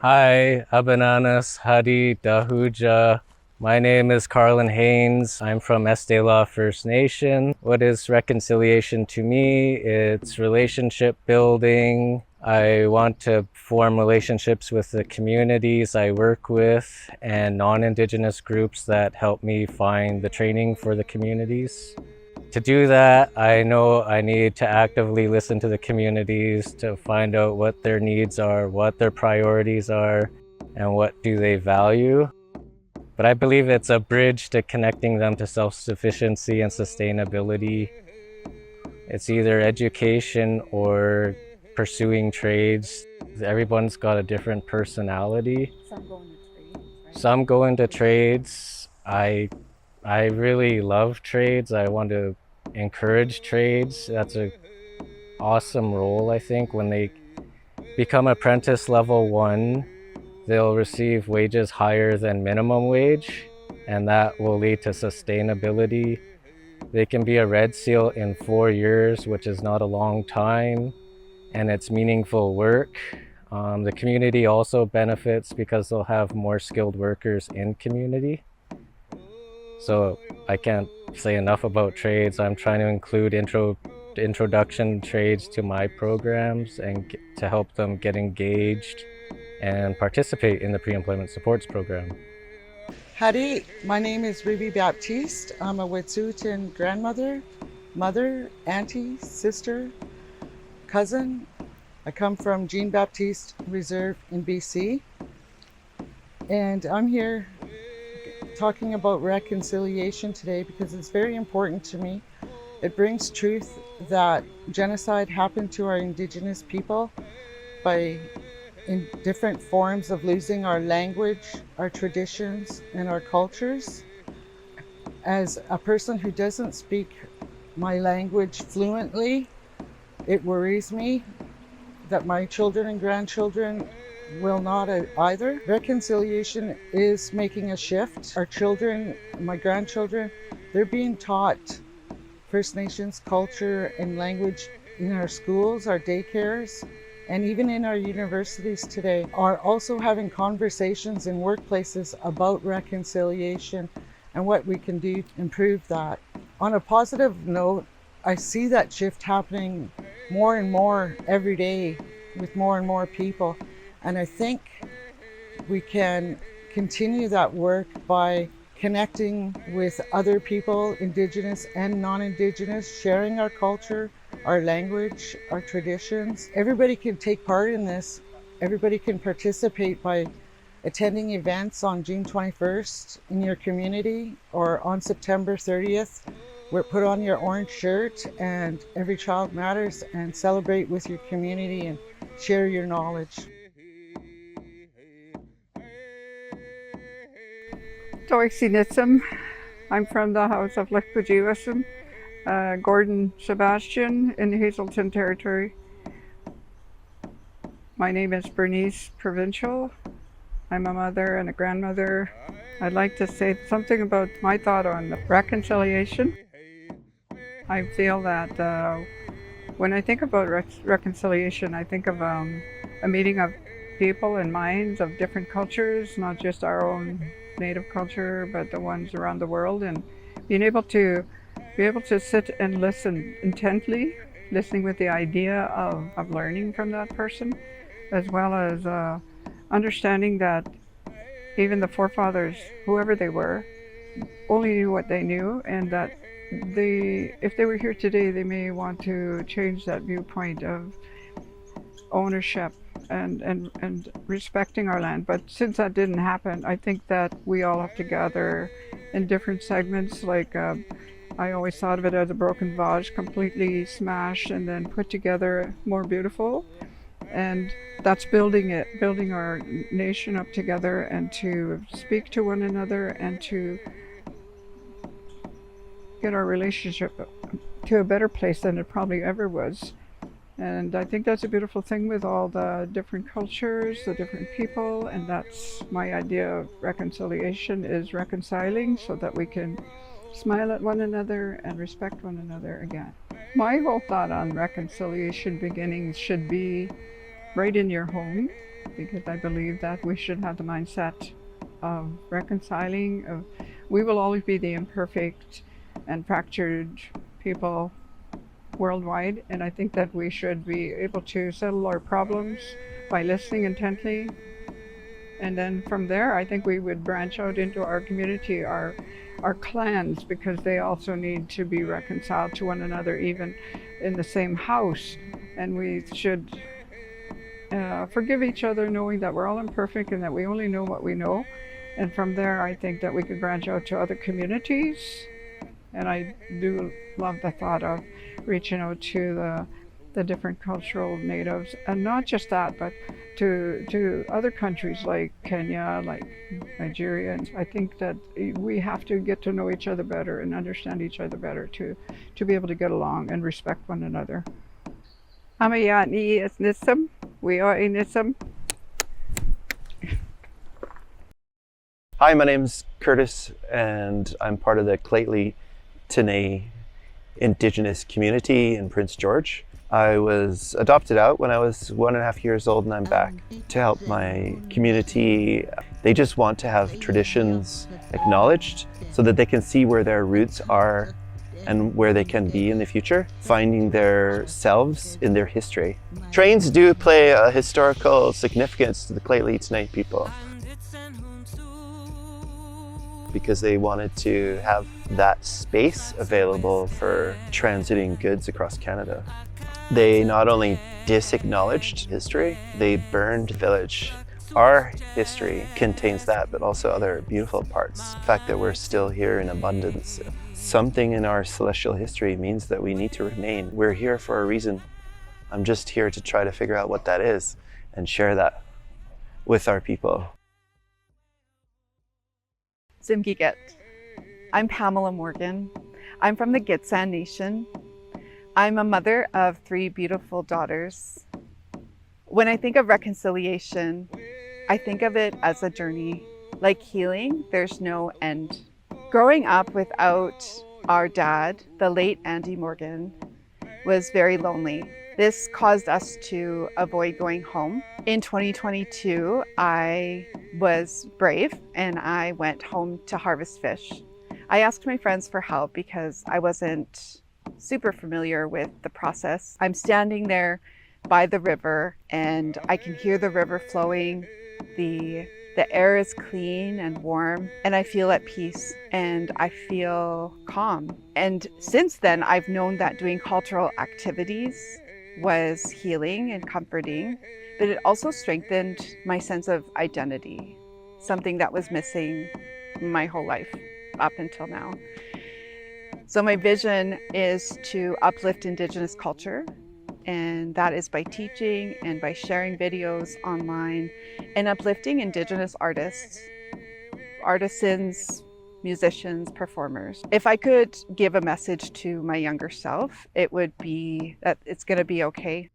Hi, Abananas, Hadi, Dahuja. My name is Carlin Haines. I'm from Estela First Nation. What is reconciliation to me? It's relationship building. I want to form relationships with the communities I work with and non-Indigenous groups that help me find the training for the communities. To do that, I know I need to actively listen to the communities to find out what their needs are, what their priorities are, and what do they value. But I believe it's a bridge to connecting them to self-sufficiency and sustainability. It's either education or pursuing trades. Everyone's got a different personality. Some go into trades, right? Some go into trades. I really love trades. I want to encourage trades. That's a awesome role, I think. When they become apprentice level 1, they'll receive wages higher than minimum wage, and that will lead to sustainability. They can be a red seal in 4 years, which is not a long time, and it's meaningful work. The community also benefits because they'll have more skilled workers in community. So I can't say enough about trades. I'm trying to include introduction trades to my programs and to help them get engaged and participate in the pre-employment supports program. Howdy, my name is Ruby Baptiste. I'm a Wet'suwet'en grandmother, mother, auntie, sister, cousin. I come from Jean Baptiste Reserve in BC. And I'm here talking about reconciliation today because it's very important to me. It brings truth that genocide happened to our Indigenous people by in different forms of losing our language, our traditions, and our cultures. As a person who doesn't speak my language fluently, it worries me that my children and grandchildren will not either. Reconciliation is making a shift. Our children, my grandchildren, they're being taught First Nations culture and language in our schools, our daycares, and even in our universities today, are also having conversations in workplaces about reconciliation and what we can do to improve that. On a positive note, I see that shift happening more and more every day with more and more people. And I think we can continue that work by connecting with other people, Indigenous and non-Indigenous, sharing our culture, our language, our traditions. Everybody can take part in this. Everybody can participate by attending events on June 21st in your community or on September 30th. Put on your orange shirt and Every Child Matters and celebrate with your community and share your knowledge. Toisinitsum. I'm from the House of Lickpajiwasum, Gordon Sebastian in the Hazelton Territory. My name is Bernice Provencal. I'm a mother and a grandmother. I'd like to say something about my thought on reconciliation. I feel that when I think about reconciliation, I think of a meeting of people and minds of different cultures, not just our own native culture, but the ones around the world, and being able to sit and listen intently, listening with the idea of learning from that person, as well as understanding that even the forefathers, whoever they were, only knew what they knew, and that if they were here today, they may want to change that viewpoint of ownership and respecting our land. But since that didn't happen, I think that we all have to gather in different segments. Like I always thought of it as a broken vase, completely smashed and then put together more beautiful. And that's building our nation up together, and to speak to one another and to get our relationship to a better place than it probably ever was. And I think that's a beautiful thing with all the different cultures, the different people, and that's my idea of reconciliation, is reconciling so that we can smile at one another and respect one another again. My whole thought on reconciliation beginnings should be right in your home, because I believe that we should have the mindset of reconciling, of we will always be the imperfect and fractured people worldwide, and I think that we should be able to settle our problems by listening intently. And then from there, I think we would branch out into our community, our clans, because they also need to be reconciled to one another, even in the same house. And we should forgive each other, knowing that we're all imperfect and that we only know what we know. And from there, I think that we could branch out to other communities. And I do love the thought of reaching out to the different cultural natives, and not just that, but to other countries like Kenya, like Nigeria. And I think that we have to get to know each other better and understand each other better to be able to get along and respect one another. Amayani is Nisam. We are in Nisam. Hi, my name's Curtis, and I'm part of the Clately Tene Indigenous community in Prince George. I was adopted out when I was 1.5 years old, and I'm back to help my community. They just want to have traditions acknowledged so that they can see where their roots are and where they can be in the future, finding their selves in their history. Trains do play a historical significance to the Clately Tene people, because they wanted to have that space available for transiting goods across Canada. They not only disacknowledged history, they burned the village. Our history contains that, but also other beautiful parts. The fact that we're still here in abundance. Something in our celestial history means that we need to remain. We're here for a reason. I'm just here to try to figure out what that is and share that with our people. Zimgiget. I'm Pamela Morgan. I'm from the Gitxsan Nation. I'm a mother of 3 beautiful daughters. When I think of reconciliation, I think of it as a journey. Like healing, there's no end. Growing up without our dad, the late Andy Morgan, was very lonely. This caused us to avoid going home. In 2022, I was brave and I went home to harvest fish. I asked my friends for help because I wasn't super familiar with the process. I'm standing there by the river and I can hear the river flowing. The air is clean and warm, and I feel at peace and I feel calm. And since then, I've known that doing cultural activities was healing and comforting, but it also strengthened my sense of identity, something that was missing my whole life up until now. So my vision is to uplift Indigenous culture, and that is by teaching and by sharing videos online and uplifting Indigenous artists, artisans, musicians, performers. If I could give a message to my younger self, it would be that it's going to be okay.